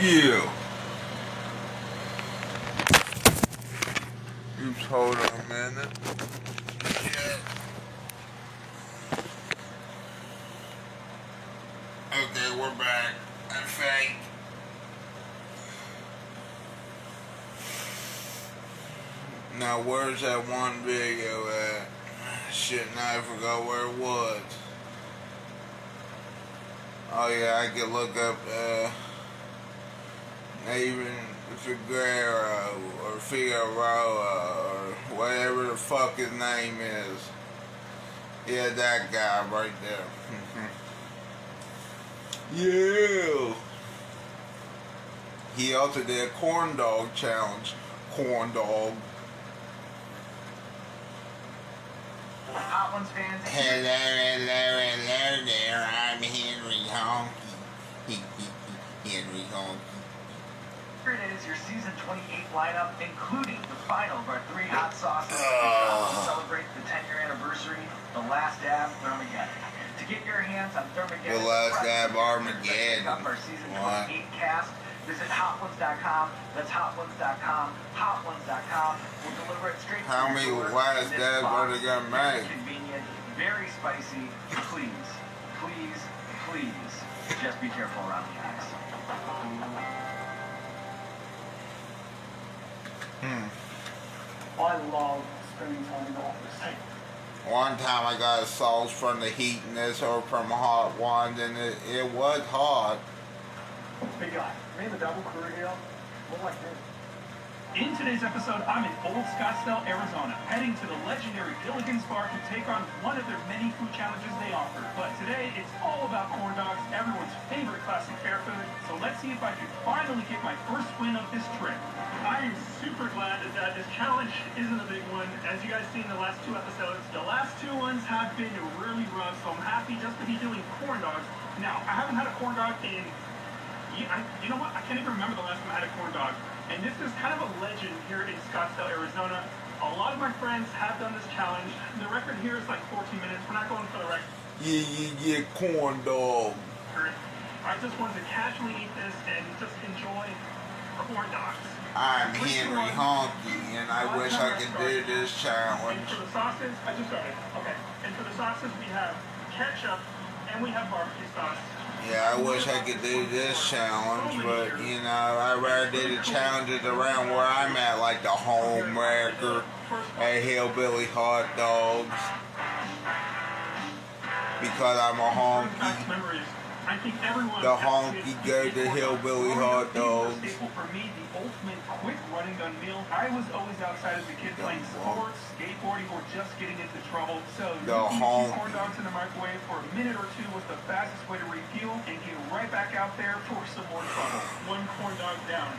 Yeah. Just hold on a minute. Yeah. Okay, we're back. I think. Now, where's that one video at? Shit, now I forgot where it was. Oh yeah, I could look up even Figueroa or Figueroa or whatever the fuck his name is. Yeah, that guy right there. Yeah. He also did a corn dog challenge. Corn dog. Hot Ones fans. Hello there. I'm Henry Honky. Henry Honky. Here it is, your season 28 lineup, including the final of our 3 hot sauces to celebrate the 10-year anniversary, the Last Dab Thermageddon. To get your hands on Thermageddon, The Last Dab Armageddon. Our season 28 cast. Visit hotones.com. That's hotones.com. Hotones.com. We'll deliver it straight to How many Last Dabs are they gonna make? Convenient, very spicy. Please, please, please, just be careful around the eyes. I love spending time in the office. One time I got a sauce from the heatiness or from hot ones, and it was hot. Big guy, me and the double crew here, look like this. In today's episode, I'm in Old Scottsdale, Arizona, heading to the legendary Gilligan's Bar to take on one of their many food challenges they offer. But today, it's all about corn dogs, everyone's favorite classic fair food. So let's see if I can finally get my first win of this trip. I am super glad that this challenge isn't a big one. As you guys see in the last 2 episodes, the last 2 ones have been really rough, so I'm happy just to be doing corn dogs. Now, I haven't had a corn dog in... You know what? I can't even remember the last time I had a corn dog. And this is kind of a legend here in Scottsdale, Arizona. A lot of my friends have done this challenge. The record here is like 14 minutes. We're not going for the record. Yeah, corn dog. I just wanted to casually eat this and just enjoy corn dogs. I'm Henry Honky, and I wish I could do this challenge. And for the sauces, I just started. Okay. And for the sauces, we have ketchup and we have barbecue sauce. Yeah, I wish I could do this challenge, but, you know, I'd rather do the challenges around where I'm at, like the Home Wrecker and Hillbilly Hot Dogs, because I'm a honky. I think everyone The honky go to Hillbilly Hot Dogs. For me, the ultimate quick run and gun meal. I was always outside as a kid playing sports, skateboarding, or just getting into trouble. So the corn dogs in the microwave for a minute or 2 was the fastest way to refuel and get right back out there for some more trouble. 1 corn dog down.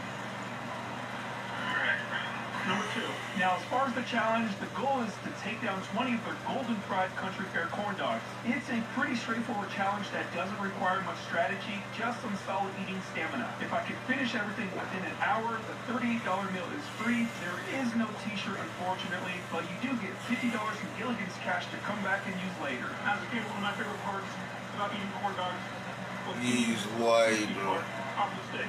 Number 2. Now, as far as the challenge, the goal is to take down 20 of their Golden Fried Country Fair corn dogs. It's a pretty straightforward challenge that doesn't require much strategy, just some solid eating stamina. If I can finish everything within an hour, the $38 meal is free. There is no t-shirt, unfortunately, but you do get $50 from Gilligan's cash to come back and use later. As a kid, one of my favorite parts about eating corn dogs was Use later. Off the stick.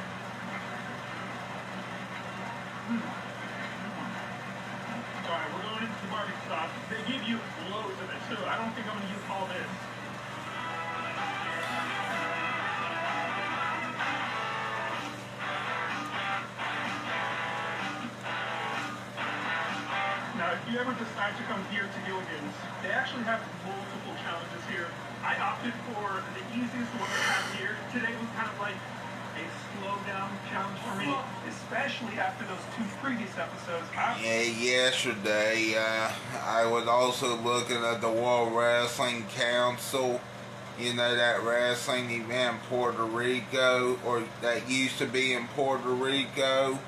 Alright, we're going into the barbecue sauce. They give you loads of it too. I don't think I'm going to use all this. Now, if you ever decide to come here to Gilligan's, they actually have multiple challenges here. I opted for the easiest one they have here. Today was kind of like a slow down challenge for me, especially after those 2 previous episodes. Yeah, yesterday I was also looking at the World Wrestling Council, you know, that wrestling event in Puerto Rico, or that used to be in Puerto Rico,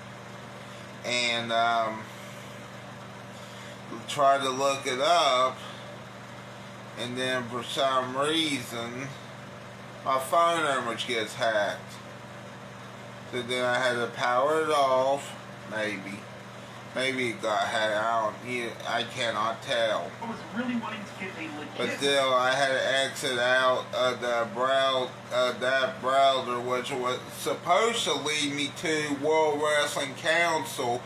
and tried to look it up, and then for some reason my phone image gets hacked. So then I had to power it off, maybe. Maybe it got hacked. I cannot tell. I was really wanting to get a legit... But still, I had to exit out of the that browser which was supposed to lead me to World Wrestling Council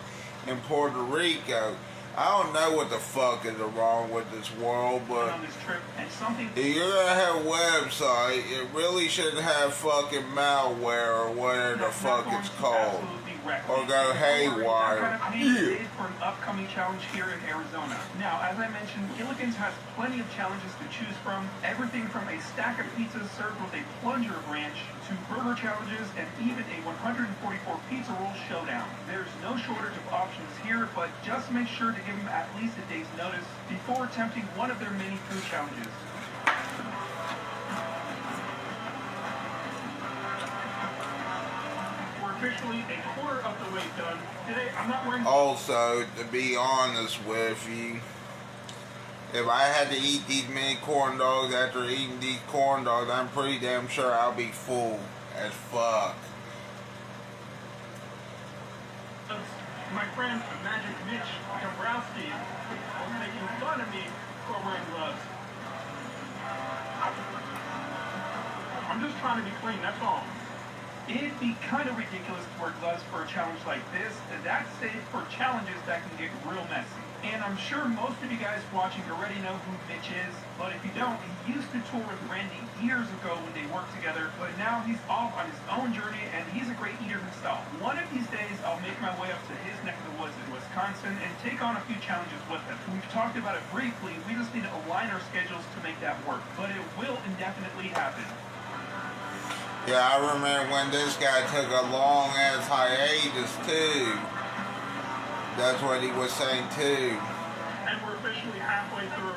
in Puerto Rico. I don't know what the fuck is wrong with this world, but on this trip, and something if you're gonna have a website, it really shouldn't have fucking malware or whatever the fuck it's called. Or go haywire. Yeah. For an upcoming challenge here in Arizona. Now, as I mentioned, Gilligan's has plenty of challenges to choose from. Everything from a stack of pizzas served with a plunger of ranch to burger challenges and even a 144 pizza roll showdown. There's no shortage of options here, but just make sure to give them at least a day's notice before attempting one of their many food challenges. Officially a quarter of the way done. Today, I'm not wearing... Also, to be honest with you, if I had to eat these many corn dogs after eating these corn dogs, I'm pretty damn sure I'll be full as fuck. My friend Magic Mitch Dombrowski was making fun of me for wearing gloves. I'm just trying to be clean, that's all. It'd be kind of ridiculous to wear gloves for a challenge like this, and that's safe for challenges that can get real messy. And I'm sure most of you guys watching already know who Mitch is, but if you don't, he used to tour with Randy years ago when they worked together, but now he's off on his own journey, and he's a great eater himself. One of these days, I'll make my way up to his neck of the woods in Wisconsin and take on a few challenges with him. We've talked about it briefly, we just need to align our schedules to make that work, but it will indefinitely happen. Yeah, I remember when this guy took a long ass hiatus too. That's what he was saying too. And we're officially halfway through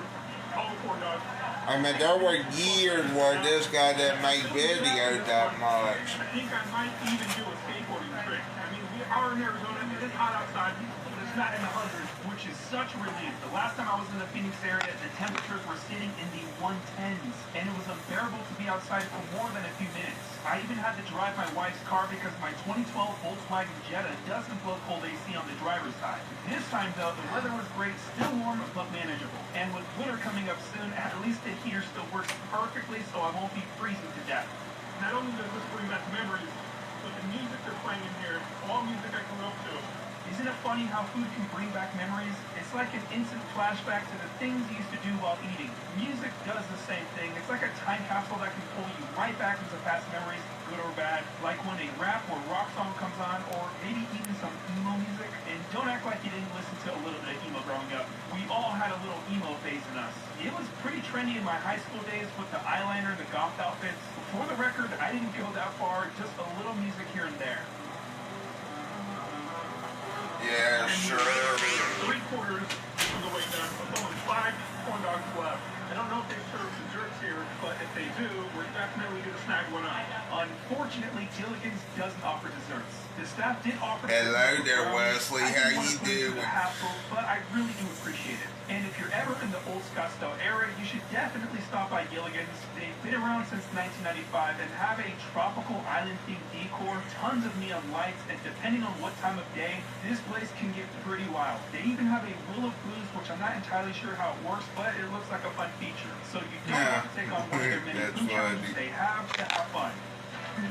all the corn dogs. I mean, there were years where this guy didn't make videos that much. I think I might even do a skateboarding trick. I mean, we are in Arizona, it is hot outside, but it's not in the hundreds, which is such a relief. The last time I was in the Phoenix area, the temperatures were sitting in the 110s, and it was unbearable to be outside for more than a few minutes. I even had to drive my wife's car because my 2012 Volkswagen Jetta doesn't blow cold AC on the driver's side. This time though, the weather was great, still warm but manageable. And with winter coming up soon, at least the heater still works perfectly so I won't be freezing to death. Not only does this bring back memories, but the music they're playing in here, all music I grew up to. Isn't it funny how food can bring back memories? It's like an instant flashback to the things you used to do while eating. Music does the same thing. It's like a time capsule that can pull you right back into past memories, good or bad. Like when a rap or rock song comes on, or maybe even some emo music. And don't act like you didn't listen to a little bit of emo growing up. We all had a little emo phase in us. It was pretty trendy in my high school days with the eyeliner and the goth outfits. For the record, I didn't go that far, just a little music here and there. Yeah, sure. 3/4 of the way done, with only 5 corn dogs left. I don't know if they serve desserts here, but if they do, we're definitely going to snag one up. Unfortunately, Gilligan's doesn't offer desserts. The staff did offer Hello there, Wesley. How you doing? But I really do appreciate it. And if you're ever in the old Scottsdale area, you should definitely stop by Gilligan's. They've been around since 1995 and have a tropical island-themed decor, tons of neon lights, and depending on what time of day, this place can get pretty wild. They even have a Wheel of Blues, which I'm not entirely sure how it works, but it looks like a fun feature. So you don't have to take on one of their many food challenges they have to have fun.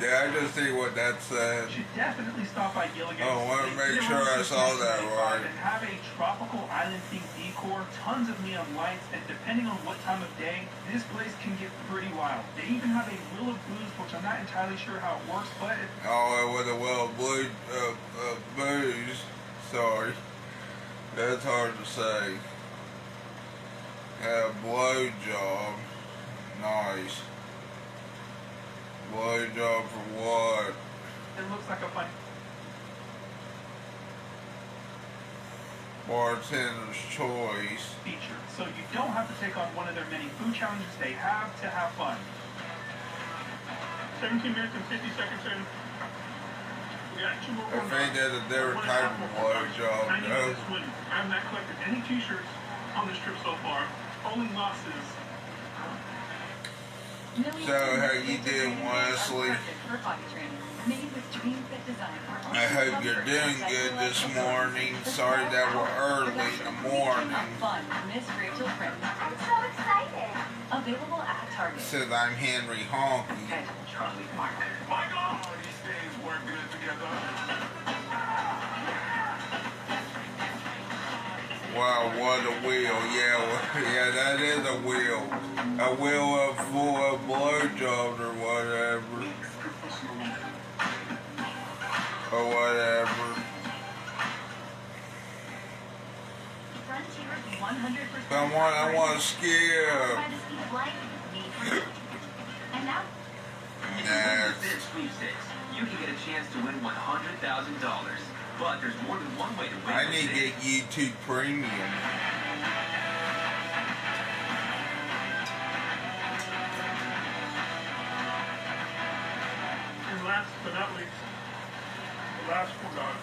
Yeah, I just see what that said. You should definitely stop by Gilligan's. Oh, I want to make sure I saw that right. And have a tropical island-themed decor, tons of neon lights, and depending on what time of day, this place can get pretty wild. They even have a Wheel of Blues, which I'm not entirely sure how it works, but with a Wheel of Blues. Sorry. That's hard to say. Blow job. Nice. Blow job for what? It looks like a fun Bartender's choice feature. So you don't have to take on one of their many food challenges they have to have fun. 17 minutes and 50 seconds in. We got 2 more. I think that's a different type of blow job, I though. have not collected any t-shirts on this trip so far. Only losses. So, how you doing, Wesley? I hope you're doing good this morning. Sorry that we're early in the morning. I'm so excited. Available at Target. Says I'm Henry Honky. Charlie Mark. My God! Wow, what a wheel. Yeah, yeah, that is a wheel. A wheel full of blowjobs or whatever. Or whatever. Frontier's 100% I want to skip. by the speed of light, made for you. And now, If you win this sweepstakes, you can get a chance to win $100,000. But there's more than one way to win. I need to get YouTube Premium. And last but not least, the last corn dog.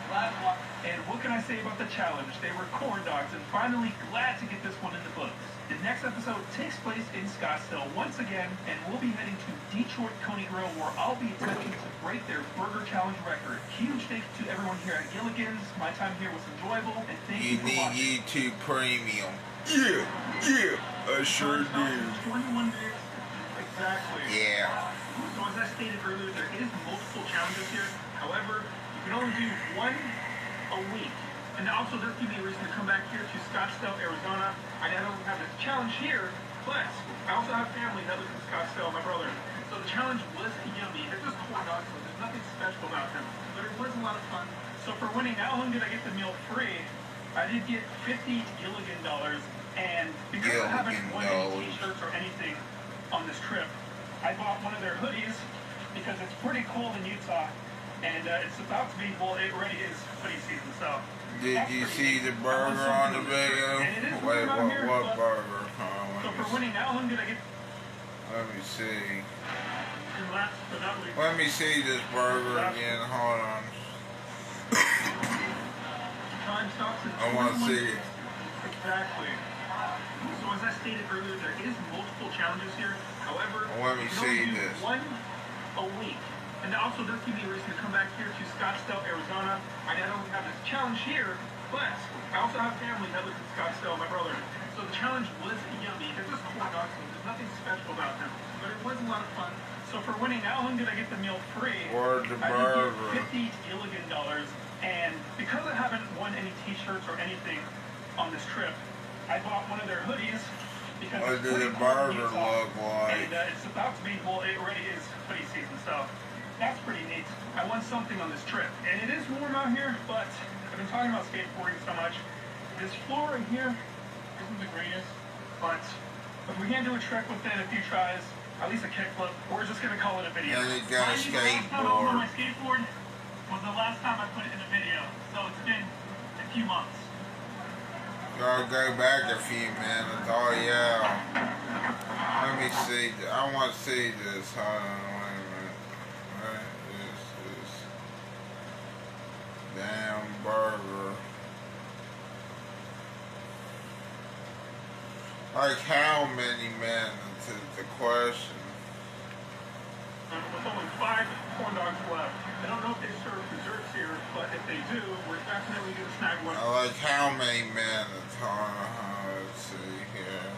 Last one. And what can I say about the challenge? They were corn dogs, and finally glad to get this one in the books. The next episode takes place in Scottsdale once again, and we'll be heading to Detroit Coney Grill, where I'll be attempting to break their burger challenge record. Huge thanks to everyone here at Gilligan's. My time here was enjoyable, and thank you You for need watching. YouTube Premium. Yeah, I sure do. 21 days. Exactly. Yeah. So as I stated earlier, there is multiple challenges here. However, you can only do one a week. And also, this gives me a reason to come back here to Scottsdale, Arizona. I don't have this challenge here, but I also have family that lives in Scottsdale, my brother. So the challenge was yummy. They're just corn dogs, so there's nothing special about them. But it was a lot of fun. So for winning, not only did I get the meal free, I did get 50 Gilligan dollars. And because I haven't won any t-shirts or anything on this trip, I bought one of their hoodies because it's pretty cold in Utah. And it's about to be, well, it already is hoodie season, so. Did you see the burger on the video? Wait, what burger? So for winning, not only did I get. Let me see. And last but not least. Let me see this burger again. Hold on. Time stops at I want to see it. Exactly. So as I stated earlier, there is multiple challenges here. However, Let me you can see only do this. one a week. And also, this gives me a reason to come back here to Scottsdale, Arizona. I not only have this challenge here, but I also have family that lives in Scottsdale, my brother. So the challenge was yummy. They're just corn dogs, so there's nothing special about them. But it was a lot of fun. So for winning, not only did I get the meal free, Or the I burger. did get 50 Gilligan dollars. And because I haven't won any t-shirts or anything on this trip, I bought one of their hoodies because What it's does pretty the cold in burger Utah. look like? And it's about to be, well, it already is hoodie season, so that's pretty neat. I won something on this trip. And it is warm out here, but I've been talking about skateboarding so much. This floor right here isn't the greatest, but if we can do a trick within a few tries, at least a kickflip, we're just going to call it a video. And it got a The last time I was on my skateboard. skateboard was the last time I put it in a video, so it's been a few months. Gotta go back a few minutes. Oh yeah. Let me see. I want to see this. Hold on, wait a minute. What is this? Damn burger. Like how many minutes is the question? With only 5 corn dogs left. I don't know if they serve desserts here, but if they do, we're definitely going to snag one. Like how many minutes? Hold on, let's see here.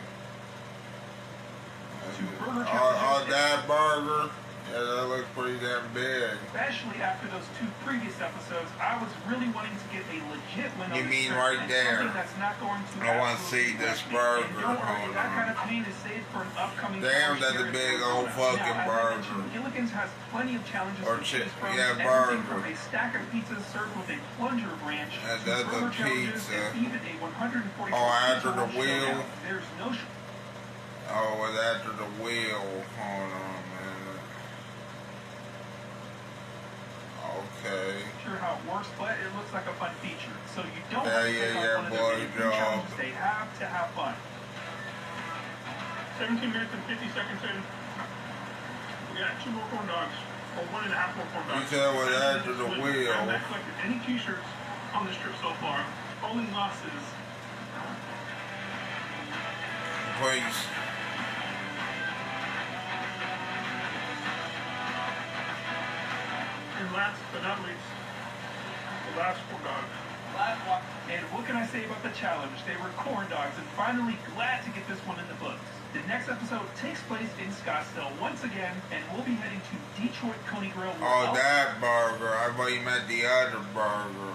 That burger? Yeah, that looks pretty damn big. Especially after those 2 previous episodes, I was really wanting to get a legit win. You on mean this trip, right and there? something that's not going to I want to see absolutely this wreck me. burger. And don't worry, Hold that on. kind of pain is saved for an upcoming. Damn, challenge that's here a in big Arizona. old fucking Now, as I burger. mentioned, Gilligan's has plenty of challenges Or to choose from. yeah, Everything burger. from a stack of pizzas served with a plunger branch That's to a burger challenges pizza. and even a 144 Oh, after the pizza wheel? showdown. There's no Oh, well, after the wheel. Hold on, man. Okay. sure how it works, but it looks like a fun feature. So you don't Yeah, have to take yeah, on one of boy, the many food job. challenges they have to have fun. 17 minutes and 50 seconds in. We got 2 more corn dogs, or 1.5 more corn dogs. You said what after the wheel. I haven't collected any t-shirts on this trip so far. Only losses. Please. And last but not least, the last corn dog. Last one. And what can I say about the challenge? They were corn dogs, and finally glad to get this one in the books. The next episode takes place in Scottsdale once again, and we'll be heading to Detroit Coney Grill. Oh, that burger. I thought you meant the other burger.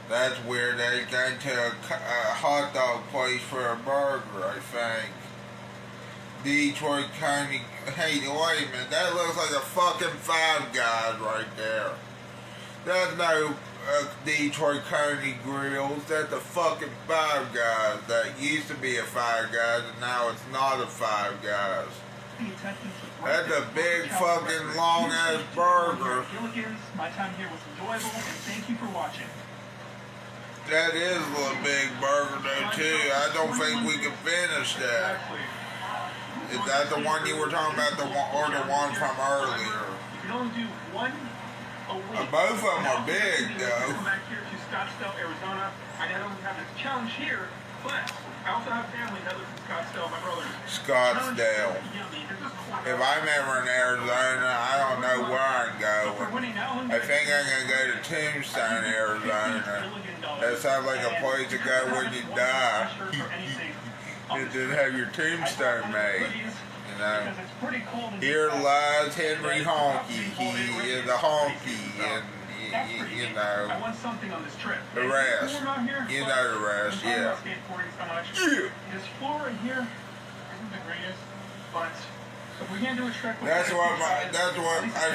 That's weird. They go to a hot dog place for a burger, I think. Detroit County. Hey, wait a minute. That looks like a fucking Five Guys right there. That's no Detroit County Grills. That's the fucking Five Guys. That used to be a Five Guys, and now it's not a Five Guys. That's a big fucking long ass burger. My time here was enjoyable, and thank you for watching. That is a little big burger though too. I don't think we can finish that. Is that the one you were talking about, or the one from earlier? You can only do one a week. Both of them are big though. Come back here to Scottsdale, Arizona. I not only have this challenge here, but I also have family that lives in Scottsdale, my brother. Scottsdale. If I'm ever in Arizona, I don't know where I'm going. I think I'm going to go to Tombstone, Arizona. That sounds like a place to go when you die. You just have your tombstone made. You know. Here lies Henry Honky. He is a honky, and you know I want something on this trip. the rest. You know the rest, yeah. This floor in here isn't the greatest, but if we can't do a trek with That's what I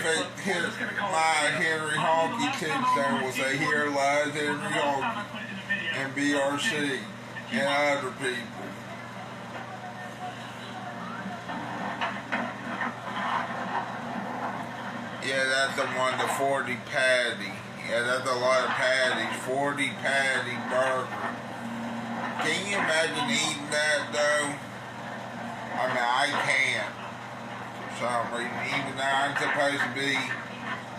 think my Henry Honky tombstone will say. Here lies Henry Honky and BRC and other people. Yeah, that's the one, the 40 patty. Yeah, that's a lot of patties. 40 patty burger. Can you imagine eating that though? I mean, I can't. For some reason, even though I'm supposed to be,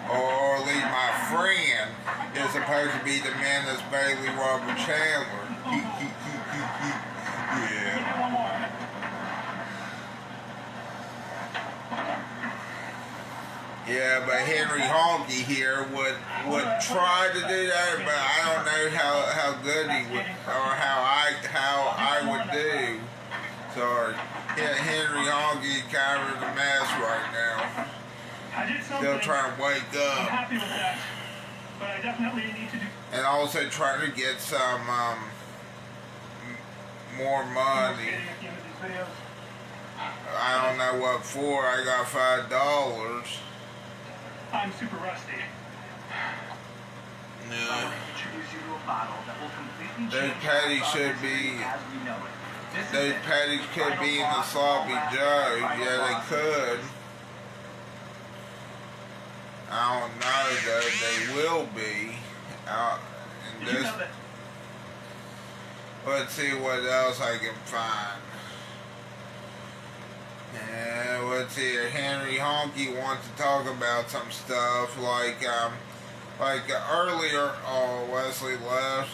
or at least my friend is supposed to be the man that's Bailey Robert Chandler. Yeah. Yeah, but Henry Honky here would try to do that, but I don't know how good he would, or how I would do. Sorry. Yeah, Henry Honky kind of in a mess right now. Still trying to wake I'm up. happy with that, but I definitely need to do. And also trying to get some more money. I don't know what for. I got $5. I'm super rusty. Yeah. Introduce you to a bottle that will completely Those change patties our should process be. as we know it. This is Those it. patties could be in the sloppy joe. Yeah, they could. I don't know though. They will be. In Did you this. know that? Let's see what else I can find. Yeah, let's see. Henry Honky wants to talk about some stuff like earlier. Oh, Wesley left.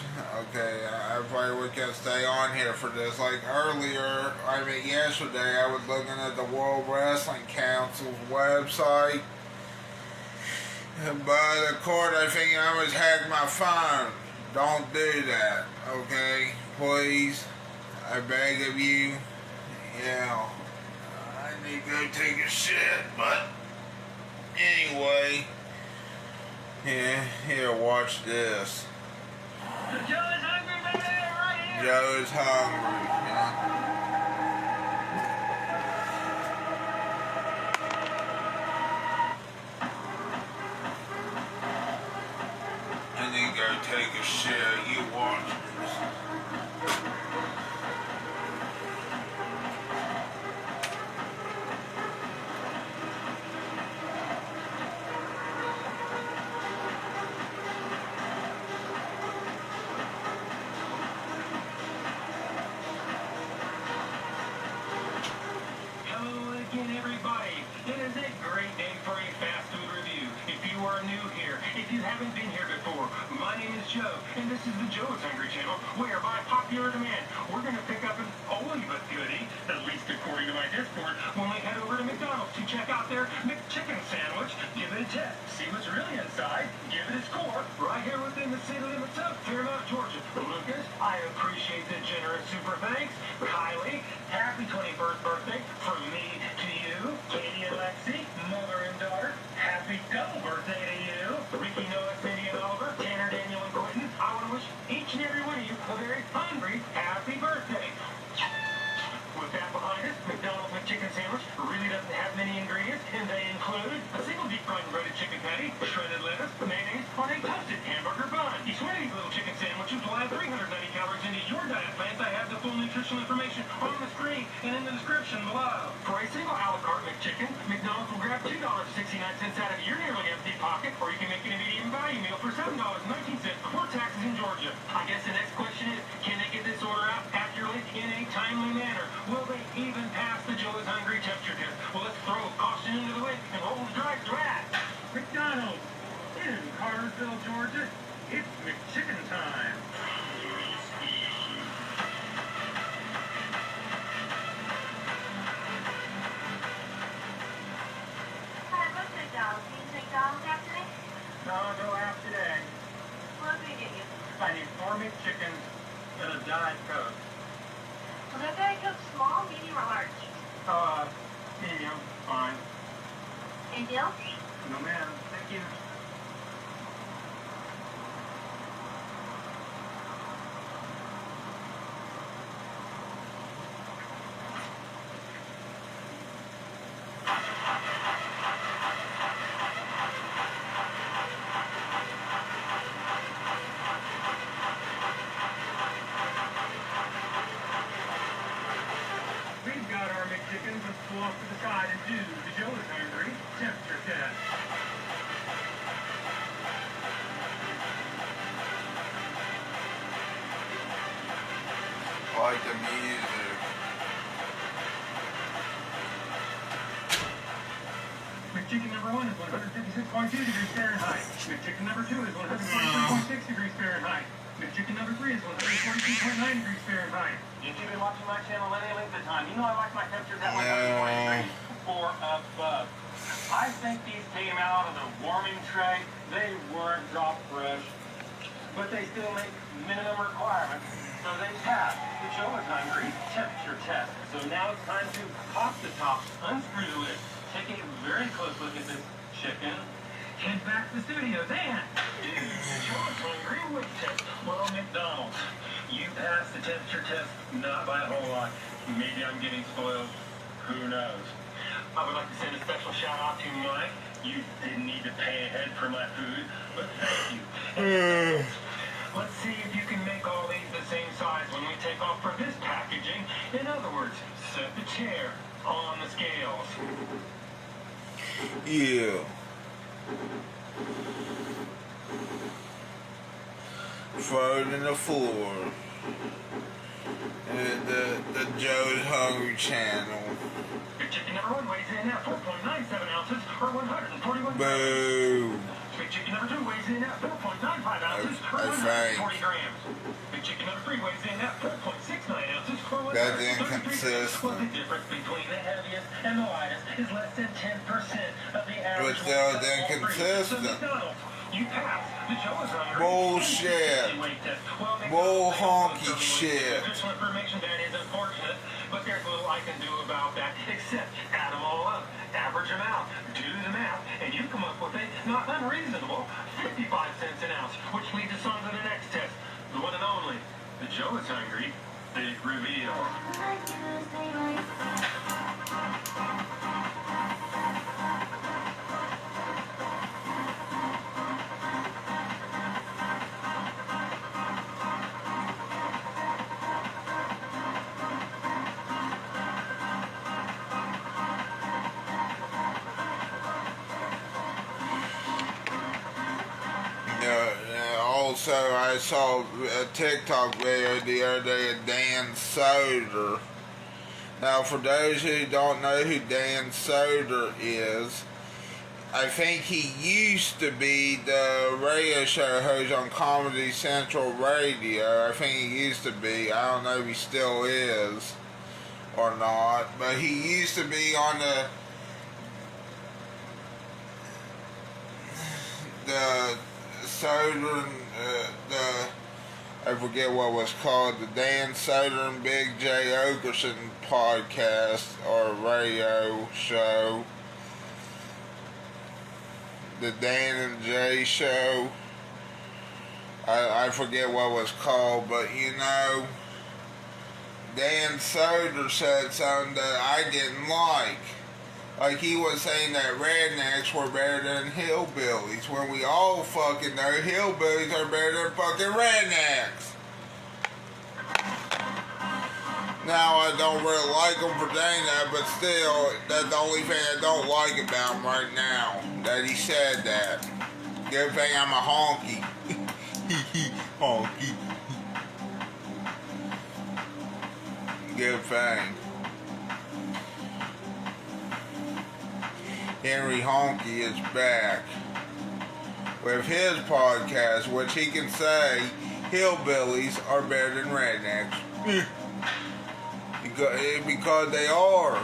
Okay, I probably can stay on here for this. Like earlier, I mean yesterday, I was looking at the World Wrestling Council's website. But of course, I think I was hacked my phone. Don't do that, okay? Please, I beg of you. Yeah. I need to go take a shit, but anyway, yeah, here, watch this. Joe is hungry, baby, right here. Joe is hungry, yeah. I need to go take a shit. You watch this. Hello again, everybody. It is a great day for a fast food review. If you are new here, if you haven't been here before, my name is Joe, and this is the Joe's Hungry Channel, where by popular demand, we're going to pick up an oldie but goodie, at least according to my Discord, when we head over to McDonald's to check out their McChicken sandwich. Give it a test. See what's really inside. Give it a score. Right here within the city limits of Fairmount, Georgia. Lucas, I appreciate the generous super thanks. Kylie, happy 21st birthday from me to you. Katie and Lexi, mother and daughter, happy double birthday to you. Ricky, Noah, Cindy, and Oliver, Tanner, Daniel, and Quentin, I want to wish shredded lettuce, mayonnaise on a toasted hamburger bun. Each one of these little chicken sandwiches will add 390 calories into your diet plan. I have the full nutritional information on the screen and in the description below. For a single a la carte McChicken, McDonald's will grab $2.69 out of your nearly empty pocket, or you can make it a medium value meal for $7.19 before taxes in Georgia. I guess the next question is, can they get this order out accurately in a timely manner? Will they even pass the Joe is Hungry temperature test? Well, let's throw caution into the wind and hold the drive draft. McDonald's in Cartersville, Georgia. It's McChicken time. Hi, what's McDonald's? Do you use McDonald's after today? No app today. What can we get you? I need 4 McChickens and a Diet Coke. Was that Diet Coke small, medium, or large? Medium, fine. Any deal? No, ma'am. Thank you. We've got our McChickens. Let's pull off to the side and do the Joe is Hungry temperature test. I like the music. McChicken number 1 is 156.2 degrees Fahrenheit. McChicken number 2 is 143.6 degrees Fahrenheit. McChicken number 3 is 142.9 degrees Fahrenheit. If you've been watching my channel any length of time, you know I like my temperatures at 120 Yeah. degrees or above. I think these came out of the warming tray. They weren't drop fresh, but they still make minimum requirements, so they pass the Joe is Hungry temperature test. So now it's time to pop the top, unscrew the lid, take a very close look at this chicken, head back to the studio. Dan, dude, the Joe is Hungry weight test. Well, McDonald's, you passed the temperature test, not by a whole lot. Maybe I'm getting spoiled. Who knows? I would like to send a special shout out to Mike. You didn't need to pay ahead for my food, but thank you. And let's see if you can make all these the same size when we take off from this packaging. In other words, set the chair on the scales. Yeah. Throw it in the floor. The Joe's Hungry channel. Your chicken number 1 weighs in at 4.97 ounces or 141 grams. Boo. Big chicken number 2 weighs in at 4.95 ounces or I 140 grams. Big chicken number 3 weighs in at 4.69 ounces or 133 That's grams. inconsistent. Well, the difference between the heaviest and the lightest is less than 10% of the average. But still, weight it's of all three. inconsistent. So McDonald's, you pass the Joe is Hungry Bullshit. weight test. Well, Bull McDonald's honky also shit. nutritional information that is unfortunate, but there's little I can do about that except add them all up, average them out, do the math, and you come up with a not unreasonable 55 cents an ounce, which leads us on to the next test, the one and only, the Joe is Hungry big reveal. Also, I saw a TikTok video the other day of Dan Soder. Now, for those who don't know who Dan Soder is, I think he used to be the radio show host on Comedy Central Radio. I think he used to be. I don't know if he still is or not, but he used to be on the Soder, I forget what it was called, the Dan Soder and Big J Okerson podcast or radio show. The Dan and Jay show. I forget what it was called, but you know, Dan Soder said something that I didn't like. Like he was saying that rednecks were better than hillbillies, when we all fucking know hillbillies are better than fucking rednecks. Now, I don't really like him for saying that, but still, that's the only thing I don't like about him right now, that he said that. Good thing I'm a honky. Honky. Good thing. Henry Honky is back with his podcast, which he can say hillbillies are better than rednecks. Because they are.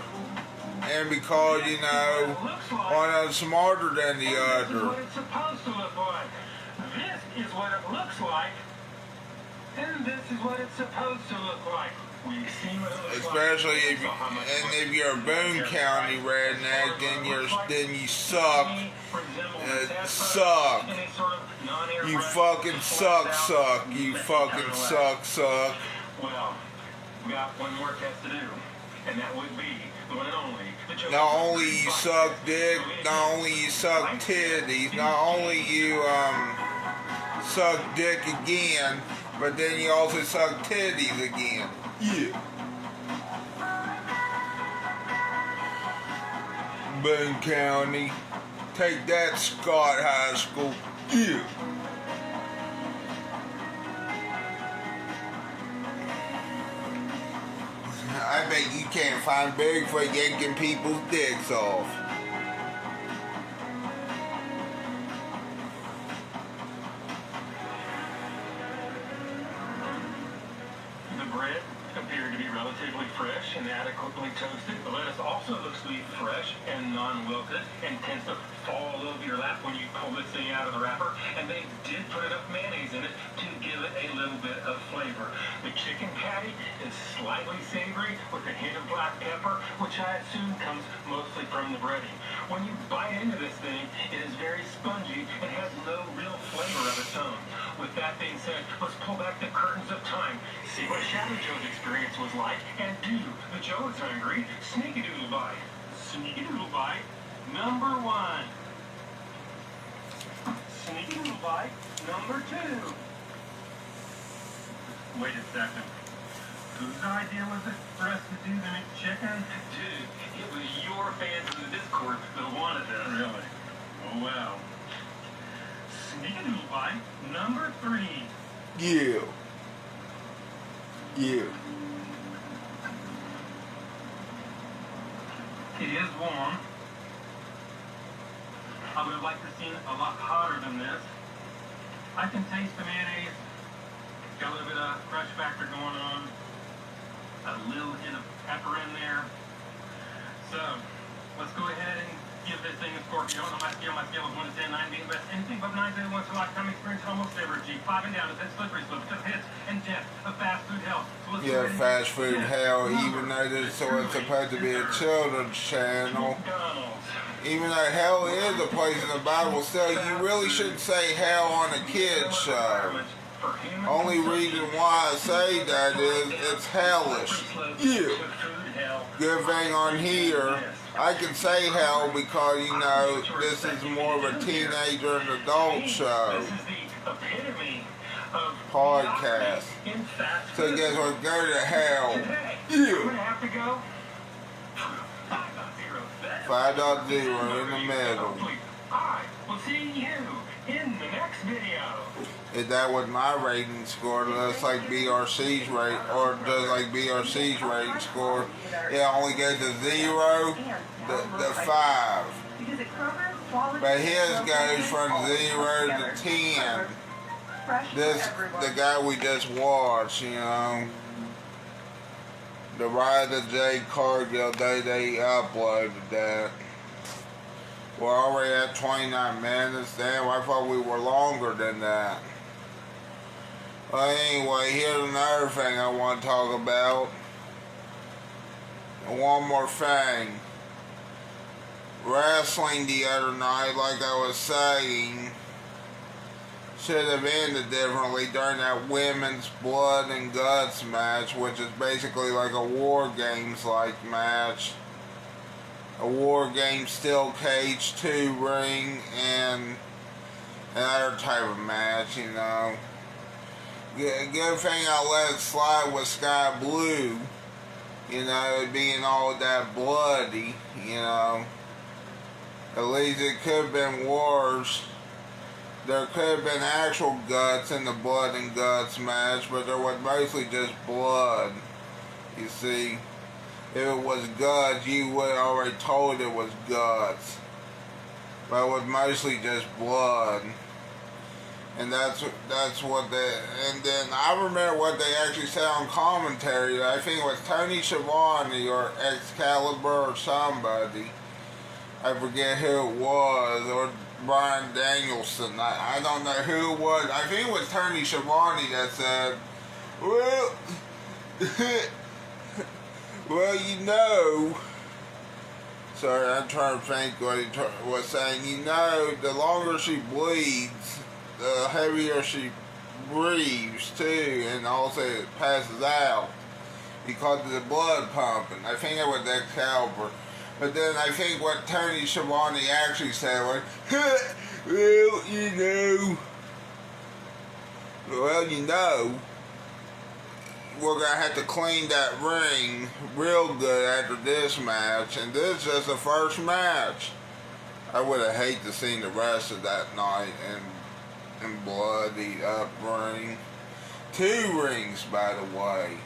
And because, you know, one is smarter than the other. This is what it's supposed to look like. This is what it looks like. And this is what it's supposed to look like. We've seen what it looks Especially like. if you're a Boone County redneck, then you suck. Suck. You fucking suck. You fucking suck. Well, we got one more test to do, and that would be the one and only. Not only you suck dick, not only you suck titties, not only you suck dick again, but then you also suck titties again. Yeah. Boone County. Take that, Scott High School. Yeah. I bet you can't find Bigfoot yanking people's dicks off. The bread appeared to be relatively fresh and adequately toasted. The lettuce also looks to be fresh and non-wilted and tends to fall all over your lap when you pull this thing out of the wrapper. And they did put enough mayonnaise in it to give it a little bit of flavor. The chicken patty is slightly savory with a hint of black pepper, which I assume comes mostly from the breading. When you bite into this thing, it is very spongy and has no real flavor of its own. With that being said, let's pull back the curtains of time, see what Shadow Joe's experience was like, and do the Joe is Hungry Sneaky-Doodle Bite. Sneaky-Doodle Bite number 1. Sneaky-Doodle Bite number 2. Wait a second. Whose idea was it for us to do the McChicken? Dude, it was your fans in the Discord that wanted this. Really? Oh, well. Sneaky-Doodle Bite number 3. Yeah. Yeah. It is warm. I would have liked to see it a lot hotter than this. I can taste the mayonnaise. Got a little bit of crush factor going on. A little hint of pepper in there. So, let's go ahead and give this thing a score. If you don't know my scale is 1 to 10, 9 being the best. Anything above 9 is once in a lifetime experience in almost every G. 5 and down is that slippery slope because hits and death of fast food hell. So let's Yeah, fast food hell, even though this so it's supposed to be a children's channel. Even though hell is a place in the Bible, still you really shouldn't say hell on a kid's show. Only reason why I say that is it's hellish. Yeah. Good thing on here, I can say hell because, you know, this is more of a teenager and adult show. Podcast. So guess what? Go to hell. Yeah. 5.0 in the middle. We'll see you in the next video. Is that what my rating score does like BRC's rate, or does like BRC's rating score? It only goes to 0, the 5. But his goes from 0 to 10. This, the guy we just watched, you know. The Ride of J. Cargill, they uploaded that. We're already at 29 minutes. Damn, I thought we were longer than that. Well, anyway, here's another thing I want to talk about. And one more thing. Wrestling the other night, like I was saying, should have ended differently during that women's blood and guts match, which is basically like a War Games like match. a War Game Steel Cage 2 ring, and another type of match, you know. Good thing I let it slide with Sky Blue, you know, it being all that bloody, you know. At least it could have been worse. There could have been actual guts in the blood and guts match, but there was mostly just blood. You see, if it was guts, you would have already told it was guts. But it was mostly just blood. And that's what they, and then I remember what they actually said on commentary. I think it was Tony Schiavone or Excalibur or somebody. I forget who it was, or Brian Danielson. I don't know who it was. I think it was Tony Schiavone that said, well, well, you know, sorry, I'm trying to think what he was saying. You know, the longer she bleeds, the heavier she breathes too, and also passes out because of the blood pumping. I think it was Excalibur. But then I think what Tony Schiavone actually said was, well, you know, we're going to have to clean that ring real good after this match, and this is just the first match. I would have hated to see the rest of that night and bloodied up ring. 2 rings, by the way.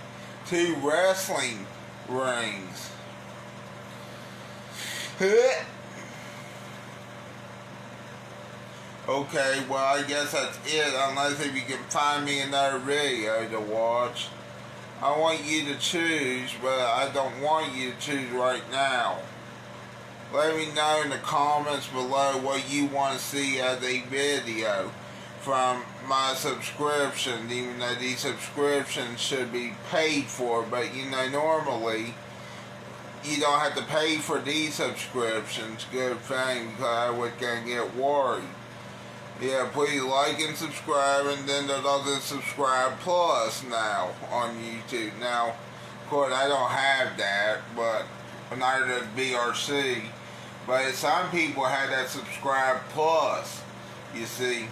2 wrestling rings. Okay, well, I guess that's it, unless if you can find me another video to watch. I want you to choose, but I don't want you to choose right now. Let me know in the comments below what you want to see as a video from my subscription, even though these subscriptions should be paid for, but you know, normally you don't have to pay for these subscriptions. Good thing, because I was going to get worried. Yeah, please like and subscribe, and then there's also Subscribe Plus now on YouTube. Now, of course, I don't have that, but neither does BRC. But some people have that Subscribe Plus, you see,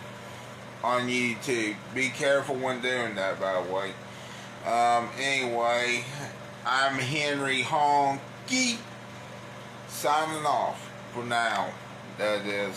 on YouTube. Be careful when doing that, by the way. Anyway, I'm Henry Honky, signing off for now, that is.